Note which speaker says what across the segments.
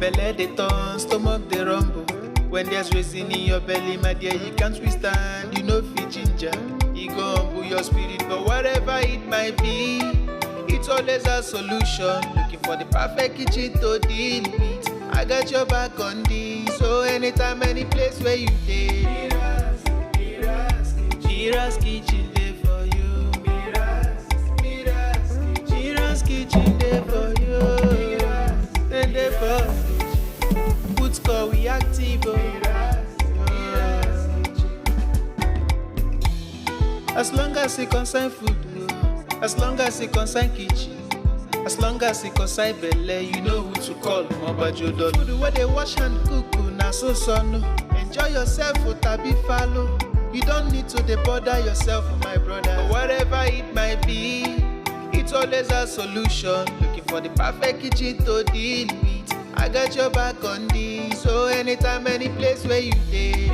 Speaker 1: Belle dey turn, stomach dey rumble. When there's reason in your belly, my dear, you can't withstand. You know fit ginger, e go humble your spirit. But whatever it might be, it's always a solution. Looking for the perfect kitchen to deal with. I got your back on this. So anytime, any place where you dey, MIRA'S kitchen dey for you. MIRA'S kitchen dey for you. Then dey for you. Put score, we active. As long as it concern food, as long as it concern kitchen, as long as it concern belle, you know who to call. Mobajodo. Food where they wash and cook, na so no. Enjoy yourself, tabi follow. You don't need to bother yourself, my brother. But whatever it might be, it's always a solution. Looking for the perfect kitchen to deal with. I got your back on this. So anytime, any place where you dey,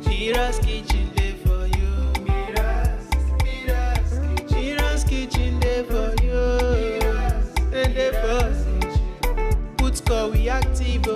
Speaker 1: MIRA'S kitchen dey for you. MIRA'S kitchen dey for you. And dey for you. Put score, we active.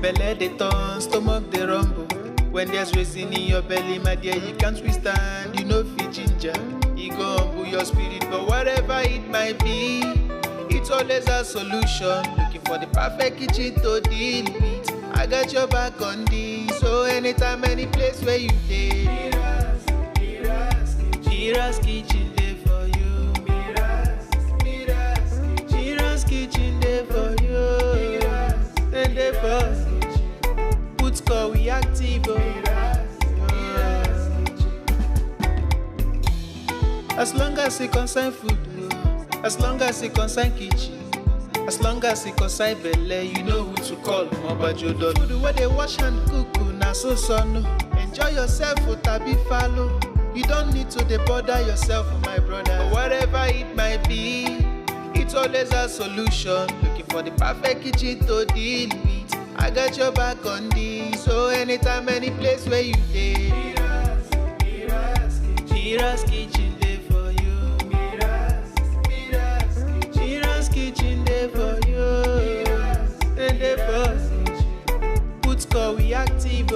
Speaker 1: Belle dey turn, stomach dey rumble. When there's reason in your belly, my dear, you can't withstand. You know fit ginger, e go humble your spirit. But whatever it might be, it's always a solution. Looking for the perfect kitchen to deal with. I got your back on this. So anytime, any place where you dey, MIRA'S kitchen dey for you. MIRA'S kitchen dey for you. Then dey for you. Put score, we active. As long as it concern food, as long as it concern kitchen, as long as it concern belle, you know who to call. Mobajodo. Food where they wash and cook, na so no. Enjoy yourself, tabi follow. You don't need to bother yourself, my brother. But whatever it might be, it's always a solution. Looking for the perfect kitchen to deal with. I got your back on this. So anytime, any place where you dey, MIRA'S kitchen dey for you. MIRA'S kitchen dey for you. And dey for you. Put score, we active.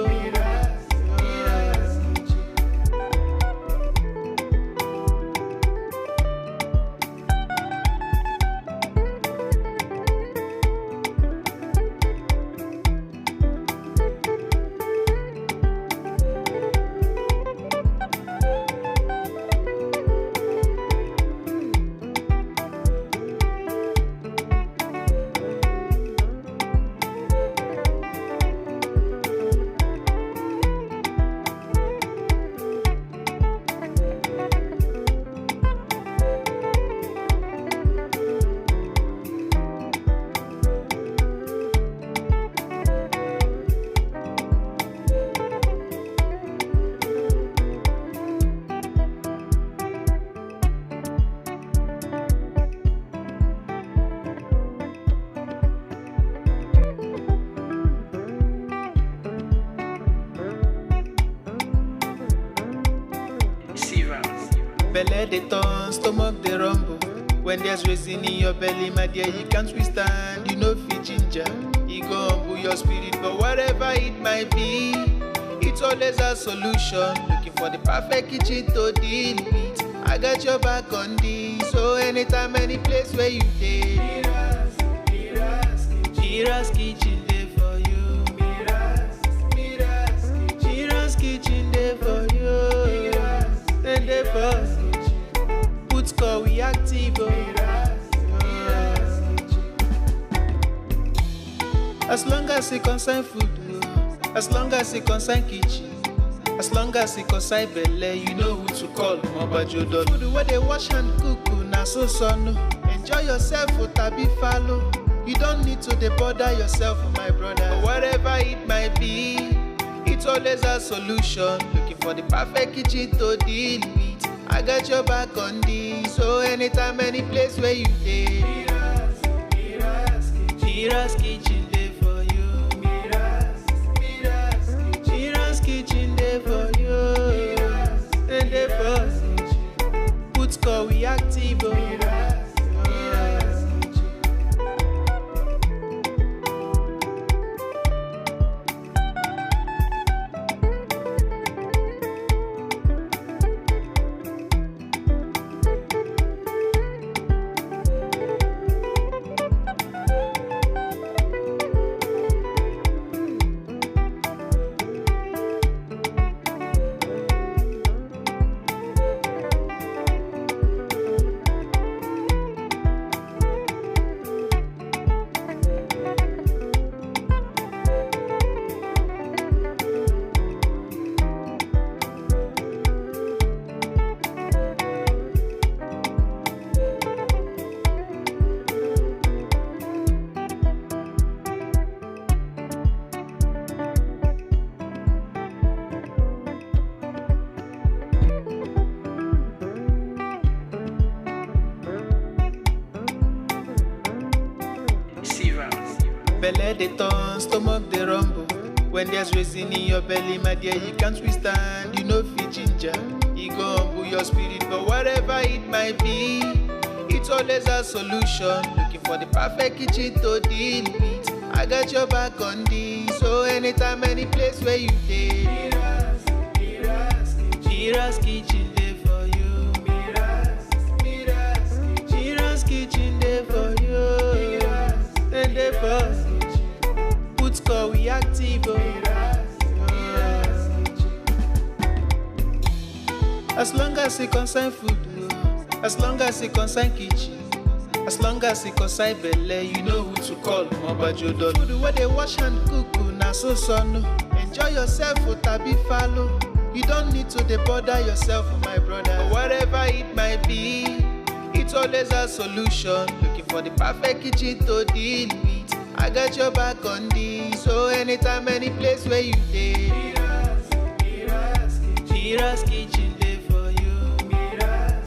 Speaker 1: Belle dey turn, stomach dey rumble. When there's reason in your belly, my dear, you can't withstand. You know fit ginger, e go humble your spirit. But whatever it might be, it's always a solution. Looking for the perfect kitchen to deal with. I got your back on this. So anytime, any place where you dey, Mira's kitchen dey for you. Mira's kitchen dey for you. Then dey for put call we active. As long as it concern food, as long as it concern kitchen, as long as it concern belle, you know who to call. Mobajodo. Food where they wash and cook, na so no. Enjoy yourself, tabi follow. You don't need to bother yourself, my brother. Whatever it might be, it's always a solution. Looking for the perfect kitchen to deal with. I got your back on this. So anytime, any place where you dey, Mira's kitchen dey for you. Mira's kitchen dey for you. And dey for put call we active. Belle dey turn, stomach dey rumble. When there's reason in your belly, my dear, you can't withstand. You know fit ginger, you go humble your spirit. But whatever it might be, it's always a solution. Looking for the perfect kitchen to deal with. I got your back on this. So anytime, any place where you dey, Mira's kitchen dey for you. Mira's kitchen dey for you. Then dey for put call we active. As long as it concern food, as long as it concern kitchen, as long as it concern belle, you know who to call. Mobajodo. Food where they wash and cook, na so no. Enjoy yourself, tabi follow. You don't need to bother yourself, my brother. Whatever it might be, it's always a solution. Looking for the perfect kitchen to deal with. I got your back on this. So anytime, any place where you dey, Mira's kitchen